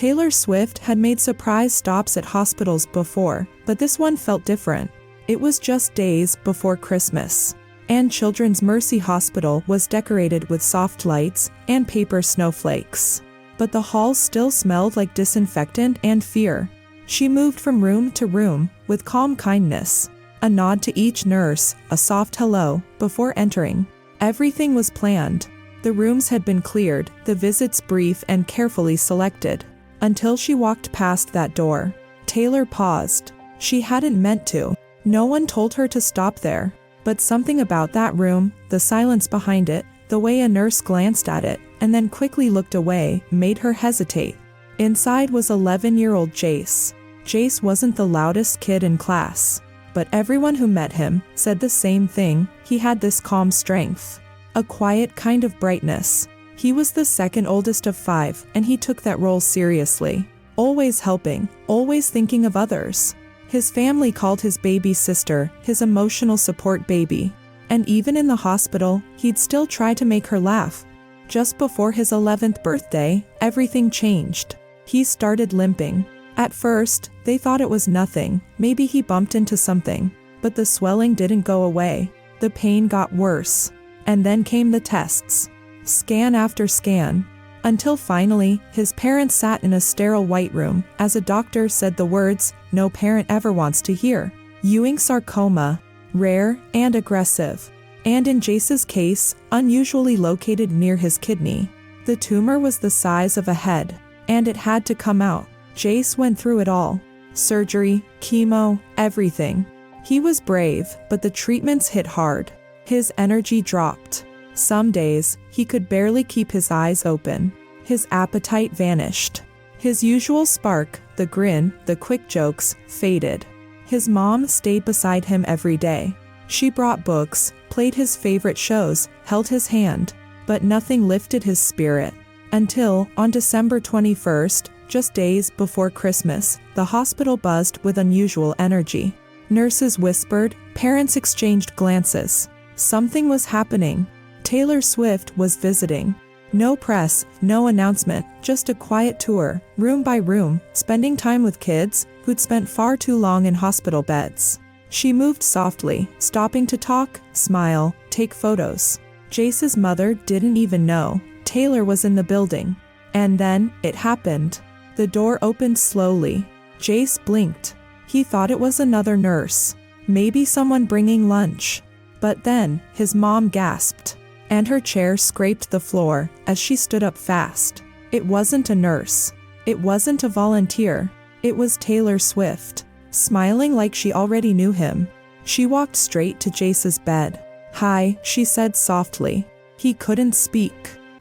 Taylor Swift had made surprise stops at hospitals before, but this one felt different. It was just days before Christmas, and Children's Mercy Hospital was decorated with soft lights and paper snowflakes. But the halls still smelled like disinfectant and fear. She moved from room to room with calm kindness, a nod to each nurse, a soft hello, before entering. Everything was planned. The rooms had been cleared, the visits brief and carefully selected. Until she walked past that door. Taylor paused. She hadn't meant to. No one told her to stop there. But something about that room, the silence behind it, the way a nurse glanced at it, and then quickly looked away, made her hesitate. Inside was 11-year-old Jace. Jace wasn't the loudest kid in class. But everyone who met him said the same thing: he had this calm strength. A quiet kind of brightness. He was the second oldest of 5, and he took that role seriously. Always helping, always thinking of others. His family called his baby sister his emotional support baby. And even in the hospital, he'd still try to make her laugh. Just before his 11th birthday, everything changed. He started limping. At first, they thought it was nothing, maybe he bumped into something. But the swelling didn't go away. The pain got worse. And then came the tests. Scan after scan. Until finally, his parents sat in a sterile white room as a doctor said the words no parent ever wants to hear. Ewing sarcoma. Rare and aggressive. And in Jace's case, unusually located near his kidney. The tumor was the size of a head. And it had to come out. Jace went through it all. Surgery, chemo, everything. He was brave, but the treatments hit hard. His energy dropped. Some days, he could barely keep his eyes open. His appetite vanished. His usual spark, the grin, the quick jokes, faded. His mom stayed beside him every day. She brought books, played his favorite shows, held his hand. But nothing lifted his spirit. Until, on December 21st, just days before Christmas, the hospital buzzed with unusual energy. Nurses whispered, parents exchanged glances. Something was happening. Taylor Swift was visiting. No press, no announcement, just a quiet tour, room by room, spending time with kids who'd spent far too long in hospital beds. She moved softly, stopping to talk, smile, take photos. Jace's mother didn't even know Taylor was in the building. And then, it happened. The door opened slowly. Jace blinked. He thought it was another nurse. Maybe someone bringing lunch. But then, his mom gasped. And her chair scraped the floor as she stood up fast. It wasn't a nurse. It wasn't a volunteer. It was Taylor Swift, smiling like she already knew him. She walked straight to Jace's bed. "Hi," she said softly. He couldn't speak.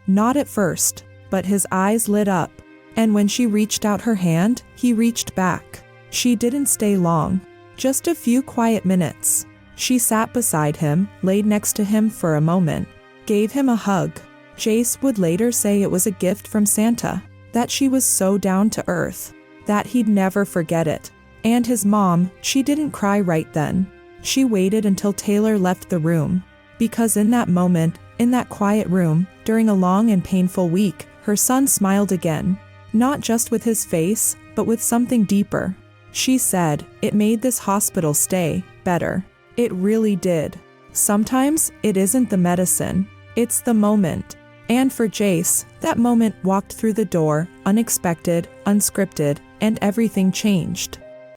Not at first, but his eyes lit up. And when she reached out her hand, he reached back. She didn't stay long. Just a few quiet minutes. She sat beside him, laid next to him for a moment. Gave him a hug. Jace would later say it was a gift from Santa, that she was so down to earth, that he'd never forget it. And his mom, she didn't cry right then. She waited until Taylor left the room. Because in that moment, in that quiet room, during a long and painful week, her son smiled again. Not just with his face, but with something deeper. She said, it made this hospital stay better. It really did. Sometimes, it isn't the medicine. It's the moment. And for Jace, that moment walked through the door, unexpected, unscripted, and everything changed.